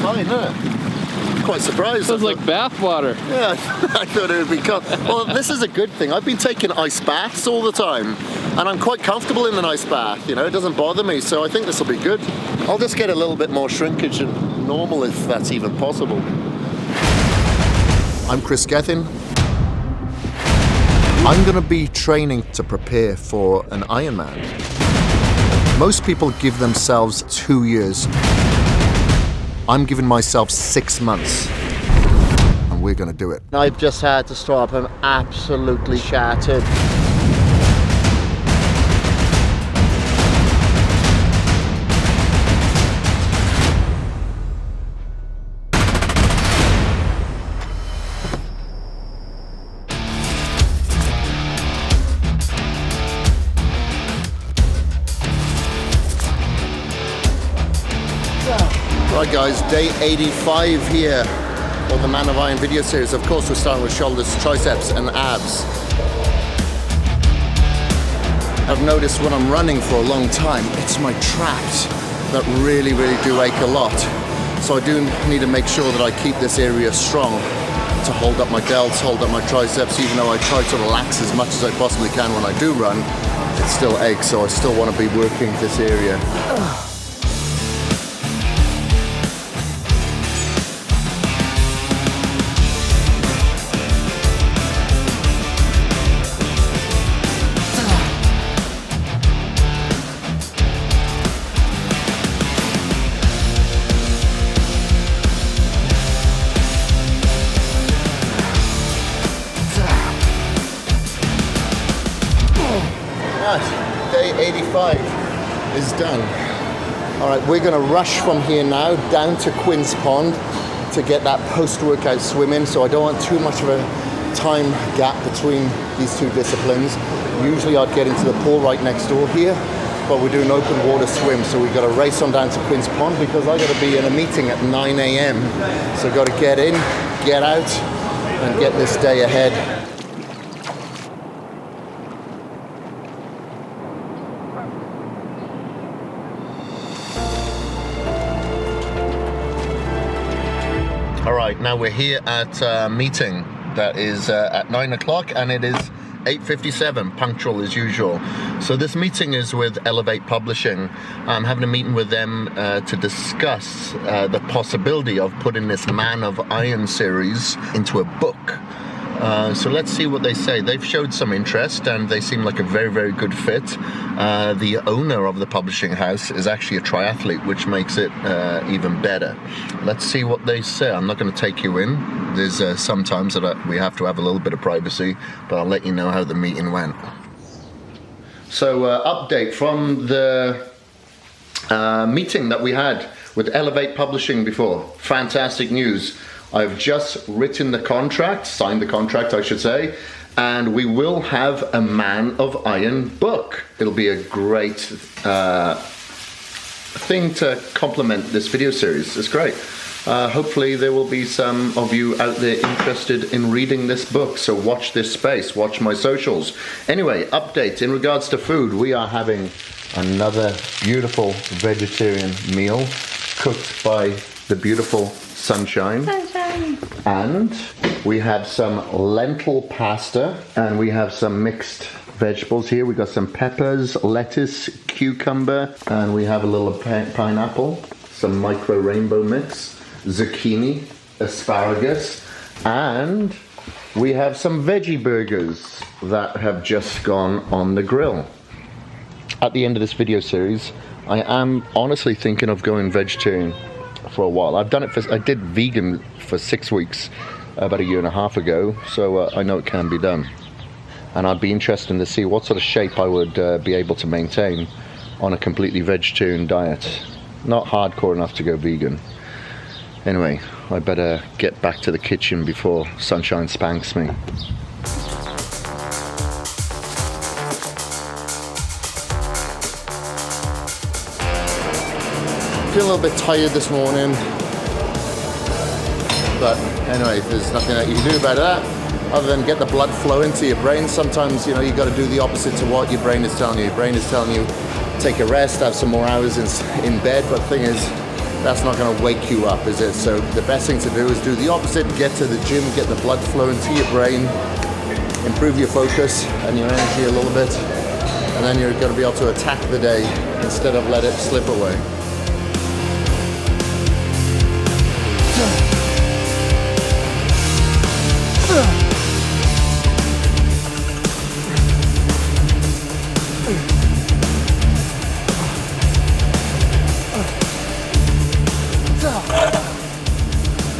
fine, huh? Quite surprised. It was like bath water. Yeah, I thought it would be cold. Well, this is a good thing. I've been taking ice baths all the time, and I'm quite comfortable in an ice bath, you know, it doesn't bother me, so I think this will be good. I'll just get a little bit more shrinkage than normal if that's even possible. I'm Kris Gethin. I'm going to be training to prepare for an Ironman. Most people give themselves 2 years. I'm giving myself 6 months, and we're going to do it. I've just had to stop. I'm absolutely shattered. Right guys, day 85 here on the Man of Iron video series. Of course we're starting with shoulders, triceps and abs. I've noticed when I'm running for a long time, it's my traps that really do ache a lot. So I do need to make sure that I keep this area strong to hold up my delts, hold up my triceps. Even though I try to relax as much as I possibly can when I do run, it still aches, so I still want to be working this area. Day 85 is done. All right, we're going to rush from here now down to Quinn's Pond to get that post-workout swim in, so I don't want too much of a time gap between these two disciplines. Usually I'd get into the pool right next door here, but we're doing open water swim, so we've got to race on down to Quinn's Pond because I got to be in a meeting at 9 a.m. So I've got to get in, get out, and get this day ahead. All right, now we're here at a meeting that is at 9 o'clock and it is 8:57, punctual as usual. So this meeting is with Elevate Publishing. I'm having a meeting with them to discuss the possibility of putting this Man of Iron series into a book. So let's see what they say. They've showed some interest and they seem like a very good fit. The owner of the publishing house is actually a triathlete, which makes it even better. Let's see what they say. I'm not going to take you in. There's sometimes that we have to have a little bit of privacy, but I'll let you know how the meeting went. So update from the meeting that we had with Elevate Publishing before. Fantastic news. I've just written the contract, signed the contract I should say, and we will have a Man of Iron book. It'll be a great thing to complement this video series. It's great. Hopefully there will be some of you out there interested in reading this book, so watch this space, watch my socials. Anyway, update in regards to food. We are having another beautiful vegetarian meal cooked by the beautiful Sunshine. And we have some lentil pasta and we have some mixed vegetables here. We got some peppers, lettuce, cucumber, and we have a little pineapple, some micro rainbow mix, zucchini, asparagus, and we have some veggie burgers that have just gone on the grill. At the end of this video series, I am honestly thinking of going vegetarian for a while. I've done it I did vegan for 6 weeks about a year and a half ago, so I know it can be done. And I'd be interested to see what sort of shape I would be able to maintain on a completely vegetarian diet. Not hardcore enough to go vegan. Anyway, I better get back to the kitchen before Sunshine spanks me. Feel a little bit tired this morning, but anyway, there's nothing that you can do about that other than get the blood flowing to your brain. Sometimes, you know, you got to do the opposite to what your brain is telling you. Your brain is telling you take a rest, have some more hours in bed, but the thing is, that's not going to wake you up, is it? So the best thing to do is do the opposite. Get to the gym, get the blood flowing to your brain, improve your focus and your energy a little bit, and then you're going to be able to attack the day instead of let it slip away.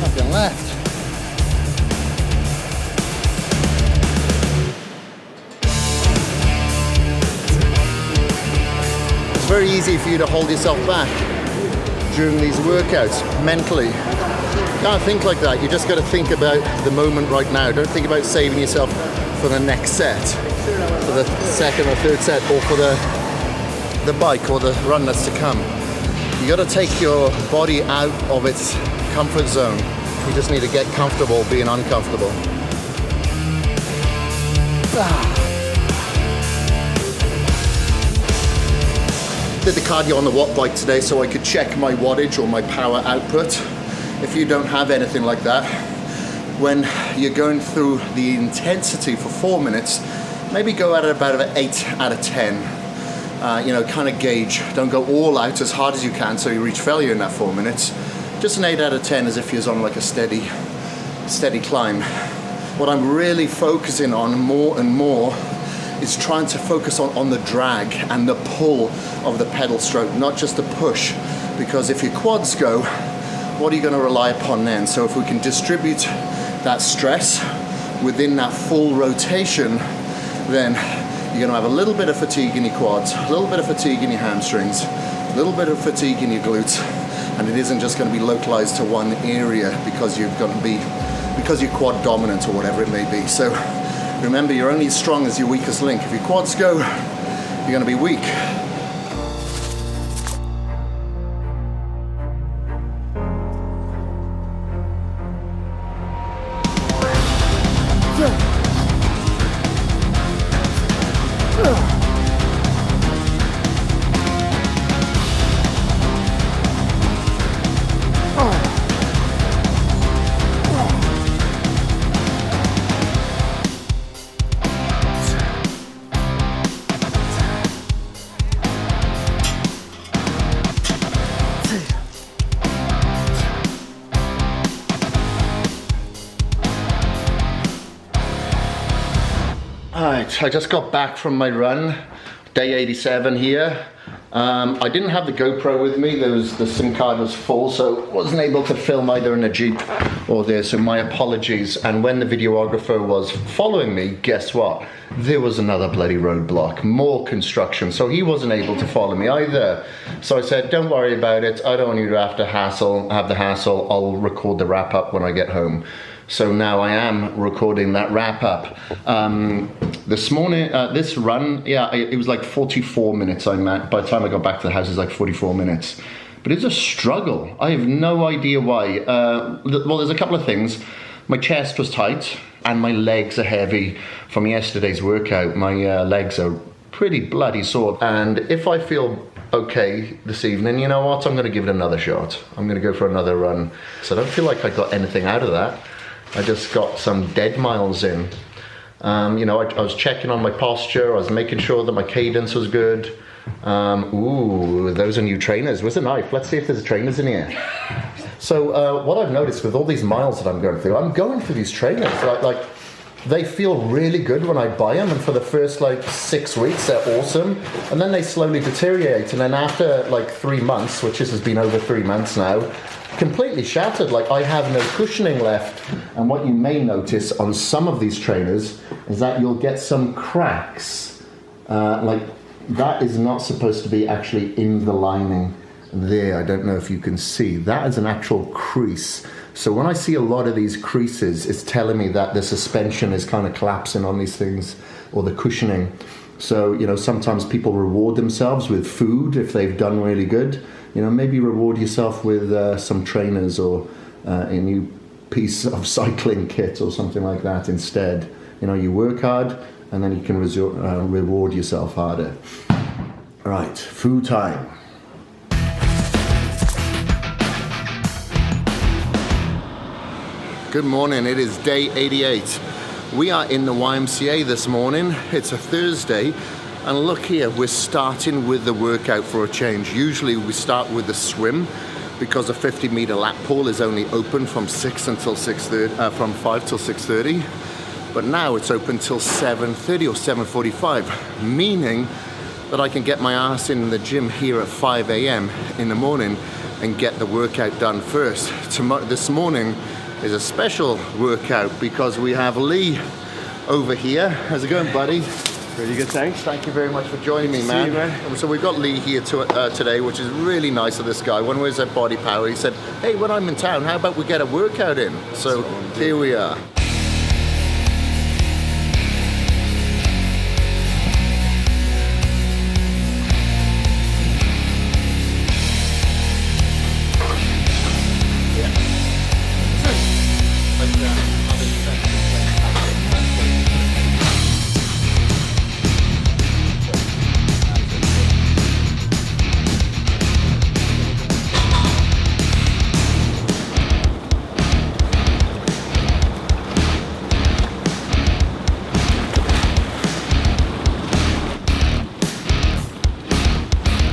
Nothing left. It's very easy for you to hold yourself back during these workouts mentally. You can't think like that. You just got to think about the moment right now. Don't think about saving yourself for the next set, for the second or third set, or for the bike or the run that's to come. You got to take your body out of its comfort zone. You just need to get comfortable being uncomfortable. Did the cardio on the watt bike today so I could check my wattage or my power output. If you don't have anything like that, when you're going through the intensity for 4 minutes, maybe go at it about an 8 out of 10. Kind of gauge. Don't go all out as hard as you can so you reach failure in that 4 minutes. Just an 8 out of 10 as if you're on like a steady climb. What I'm really focusing on more and more is trying to focus on the drag and the pull of the pedal stroke, not just the push. Because if your quads go, what are you going to rely upon then? So if we can distribute that stress within that full rotation, then you're going to have a little bit of fatigue in your quads, a little bit of fatigue in your hamstrings, a little bit of fatigue in your glutes, and it isn't just going to be localized to one area because you're quad dominant or whatever it may be. So remember, you're only as strong as your weakest link. If your quads go, you're going to be weak. Alright, I just got back from my run, day 87 here. I didn't have the GoPro with me, the SIM card was full, so wasn't able to film either in a Jeep or there, so my apologies. And when the videographer was following me, guess what? There was another bloody roadblock, more construction, so he wasn't able to follow me either. So I said, don't worry about it, I don't want you to have the hassle, I'll record the wrap up when I get home. So now I am recording that wrap up. This morning, this run, it was like 44 minutes by the time I got back to the house, it was like 44 minutes. But it's a struggle. I have no idea why. Well, there's a couple of things. My chest was tight and my legs are heavy from yesterday's workout. My legs are pretty bloody sore. And if I feel okay this evening, you know what? I'm gonna give it another shot. I'm gonna go for another run. So I don't feel like I got anything out of that. I just got some dead miles in. I was checking on my posture, I was making sure that my cadence was good. Ooh, those are new trainers. Where's the knife? Let's see if there's trainers in here. So what I've noticed with all these miles that I'm going for these trainers. Like they feel really good when I buy them, and for the first 6 weeks they're awesome, and then they slowly deteriorate, and then after 3 months, which this has been over 3 months now, completely shattered. Like I have no cushioning left. And what you may notice on some of these trainers is that you'll get some cracks. That is not supposed to be actually in the lining there. I don't know if you can see. That is an actual crease. So when I see a lot of these creases, it's telling me that the suspension is kind of collapsing on these things, or the cushioning. So, sometimes people reward themselves with food if they've done really good. Maybe reward yourself with some trainers or a new piece of cycling kit or something like that instead. You work hard and then you can reward yourself harder. All right, food time. Good morning, it is day 88. We are in the YMCA this morning. It's a Thursday, and look here, we're starting with the workout for a change. Usually we start with the swim because a 50-meter lap pool is only open from 6 until 6:30, from 5 till 6:30. But now it's open till 7:30 or 7:45, meaning that I can get my ass in the gym here at 5 a.m. in the morning and get the workout done first. This morning is a special workout because we have Lee over here. How's it going, buddy? Pretty good, thanks. Thank you very much for joining me, man. See you, man. So we've got Lee here today, which is really nice of this guy. When we was at Body Power, he said, hey, when I'm in town, how about we get a workout in? So here we are.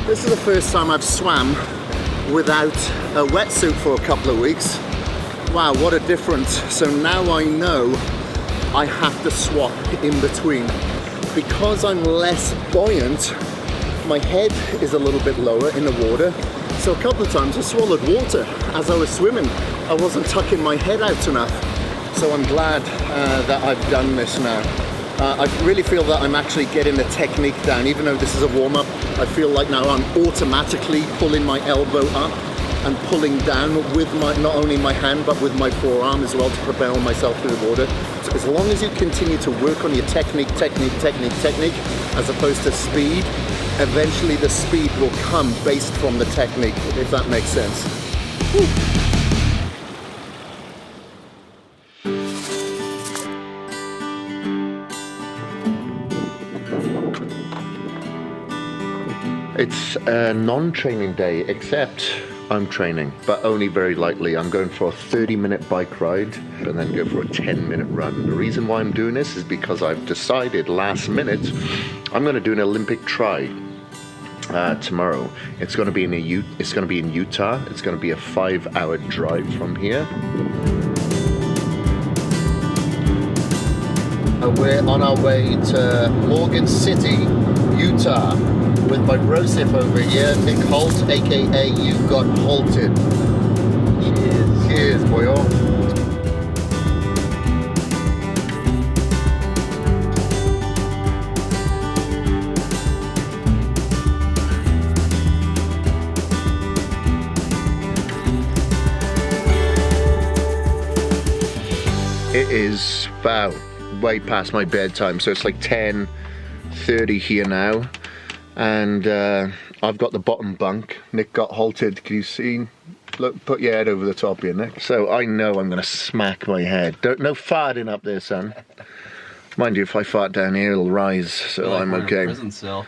This is the first time I've swam without a wetsuit for a couple of weeks. Wow, what a difference. So now I know I have to swap in between. Because I'm less buoyant, my head is a little bit lower in the water. So a couple of times I swallowed water as I was swimming. I wasn't tucking my head out enough. So I'm glad that I've done this now. I really feel that I'm actually getting the technique down. Even though this is a warm-up, I feel like now I'm automatically pulling my elbow up and pulling down with not only my hand but with my forearm as well to propel myself through the water. So as long as you continue to work on your technique as opposed to speed, eventually the speed will come based from the technique, if that makes sense. Woo. It's a non-training day, except I'm training, but only very lightly. I'm going for a 30-minute bike ride and then go for a 10-minute run. The reason why I'm doing this is because I've decided last minute I'm going to do an Olympic try tomorrow. It's going to be in Utah. It's going to be a 5-hour drive from here. We're on our way to Morgan City, Utah, with my brosif over here, Nick Holt, aka You Got Halted. Cheers. Cheers, boyo. It is about way past my bedtime, so it's like 10:30 here now. And I've got the bottom bunk. Nick got halted. Can you see? Look, put your head over the top here, Nick. So I know I'm going to smack my head. No farting up there, son. Mind you, if I fart down here, it'll rise. So like I'm okay. Prison cell.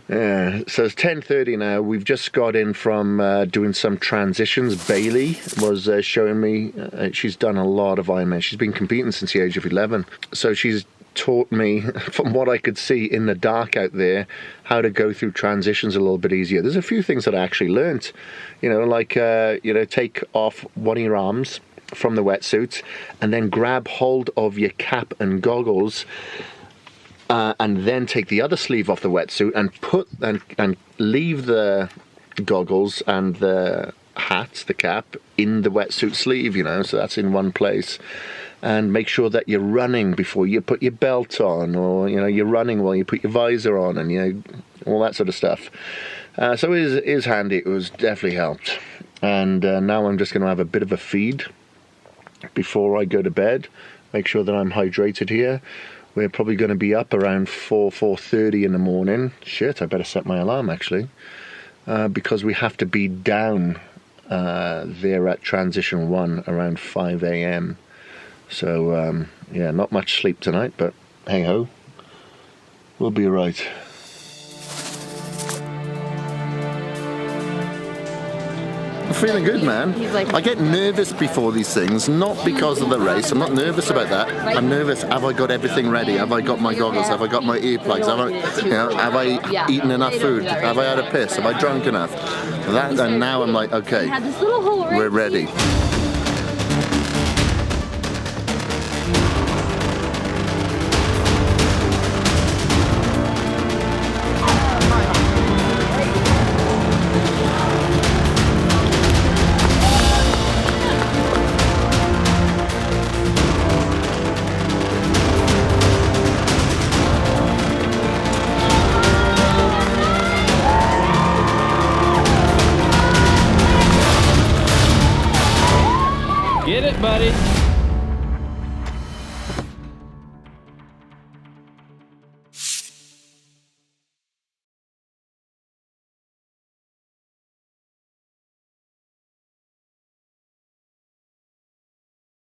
Yeah. So it's 10:30 now. We've just got in from doing some transitions. Bailey was showing me. She's done a lot of Ironman. She's been competing since the age of 11. So she's taught me, from what I could see in the dark out there, how to go through transitions a little bit easier. There's a few things that I actually learnt, like take off one of your arms from the wetsuit and then grab hold of your cap and goggles, and then take the other sleeve off the wetsuit and leave the goggles and the hat, the cap, in the wetsuit sleeve, so that's in one place. And make sure that you're running before you put your belt on, or you're running while you put your visor on, and all that sort of stuff. So it is handy. It was definitely helped. And now I'm just going to have a bit of a feed before I go to bed. Make sure that I'm hydrated here. We're probably going to be up around 4:30 in the morning. Shit, I better set my alarm actually, because we have to be down there at Transition 1 around 5 a.m. So, yeah, not much sleep tonight, but hey-ho, we'll be all right. I'm feeling good, man. He's like, I get nervous before these things, not because of the race. I'm not nervous about that. I'm nervous. Have I got everything ready? Have I got my goggles? Have I got my earplugs? Have I eaten enough food? Have I had a piss? Have I drunk enough? That, and now I'm like, okay, we're ready. Get it, buddy.